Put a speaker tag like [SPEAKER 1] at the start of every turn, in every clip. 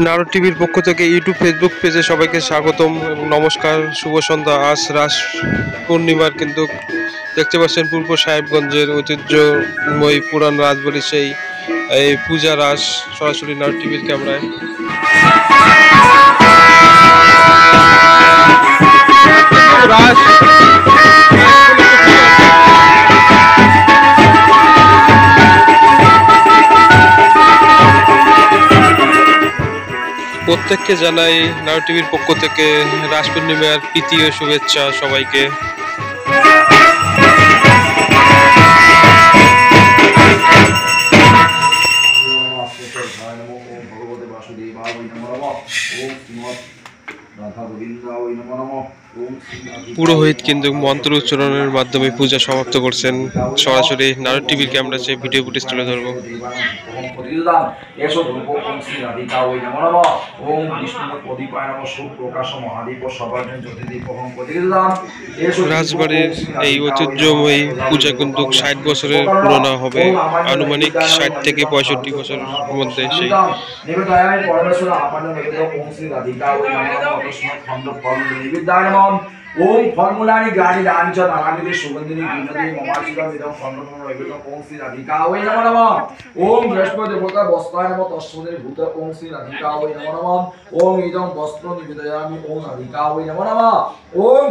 [SPEAKER 1] নারদ টিভির পক্ষ থেকে ইউটিউব ফেসবুক পেজে সবাইকে স্বাগতম এবং নমস্কার, শুভ সন্ধ্যা। আজ রাস পূর্ণিমার কিন্তু দেখতে পাচ্ছেন পূর্ব সাহেবগঞ্জের ঐতিহ্যময়ী পুরান রাজবাড়ির সেই এই পূজা রাস সরাসরি নারদ টিভির ক্যামেরায়। রাস প্রত্যেককে জানাই নারদ টিভির পক্ষ থেকে রাস পূর্ণিমার প্রীতি ও শুভেচ্ছা সবাইকে। পুরোহিত কিন্তু মন্ত্র উচ্চারণের মাধ্যমে পূজা সমাপ্ত করছেন। সরাসরি নারদ টিভির ক্যামেরা চেয়ে ভিডিও ফুটেজ তুলে ধরবো। রাজবাড়ির এই ঐতিহ্যময়ী পূজা কিন্তু 60 বছরের পুরনো হবে, আনুমানিক 60 থেকে 65 বছরের মধ্যে। সেই
[SPEAKER 2] ওম ফলমূলানি গানি দানি চ নানাবিধি সুগন্ধিনী গুণাদি মমাচিদম ইদম খণ্ডপম রবিদম ওম শ্রী রাধিকা ওই নমো নমঃ। ওম বৃহস্পতি দেবতা বস্ত্রায় নমঃ তস্মৈ ভূত ওম শ্রী রাধিকা ওই নমো নমঃ। ওম ইদম বস্ত্র নিবেদয়ামি ওম রাধিকা ওই নমো নমঃ। ওম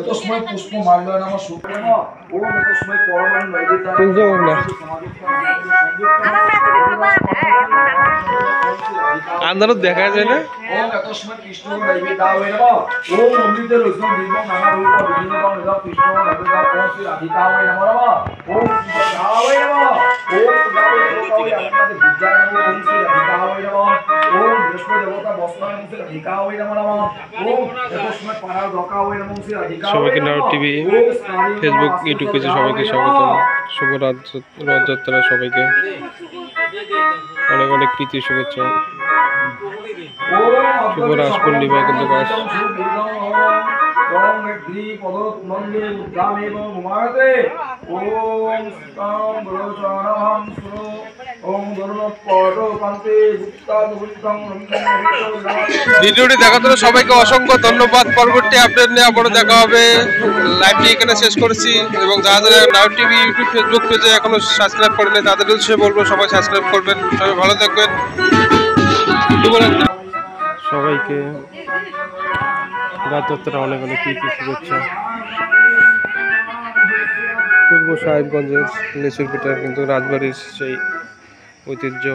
[SPEAKER 2] তস্মৈ পুষ্প মাল্যয় নমঃ শুভ নমঃ। ওম তস্মৈ পরমাণু নৈবেদ্যায়
[SPEAKER 1] আন্দারত দেখা যায় না।
[SPEAKER 2] ওম তস্মৈ কৃষ্ণ নৈবেদ্যায় নমঃ। ওম অমৃতের রসম বিদ্যম নানা রূপ বিভিন্ন রং কৃষ্ণ নৈবেদ্যায় ওম শ্রী রাধিকা ওই নমো নমঃ। ওম শিবায় নমঃ। ওম পুজায় লোকায় আপনাদের বুদ্ধায় নমঃ ওম শ্রী রাধিকা ওই নমঃ। ওম বৃহস্পতি দেবতা বস্ত্রায় ওম শ্রী রাধিকা ওই নমো নমঃ। ওম তস্মৈ পারাল রকা ওই নমঃ শ্রী রাধিকা।
[SPEAKER 1] সবাইকে নারদ টিভি ফেসবুক ইউটিউব পেজে সবাইকে স্বাগতম। শুভ রথযাত্রা সবাইকে অনেক অনেক প্রীতি শুভেচ্ছা। শুভ রাস পূর্ণিমা কিন্তু রাস
[SPEAKER 2] ওম গ্রি পদত মন্দিরে উদ্দামেব মুমারতে। ওম স্তম ব্রজনহং সুর ওম গরুণত পরো কান্তে গুপ্তাদ গুপ্তং
[SPEAKER 1] ভিডিওটি দেখার জন্য সবাইকে অসংখ্য ধন্যবাদ। পরবর্তী আপডেট নিয়ে আবারও দেখা হবে। লাইভটি এখানে শেষ করেছি এবং যারা নারদ টিভি ইউটিউব ফেসবুক পেজে এখনো সাবস্ক্রাইব করেনি তাদের উদ্দেশ্যে বলবো সবাই সাবস্ক্রাইব করবেন। সবাই ভালো থাকবেন। সবাইকে রাজযাত্রা অনেক অনেক প্রীতি শুভেচ্ছা। পূর্ব সাহেবগঞ্জের লিচুর পিঠার কিন্তু রাজবাড়ির সেই ঐতিহ্য।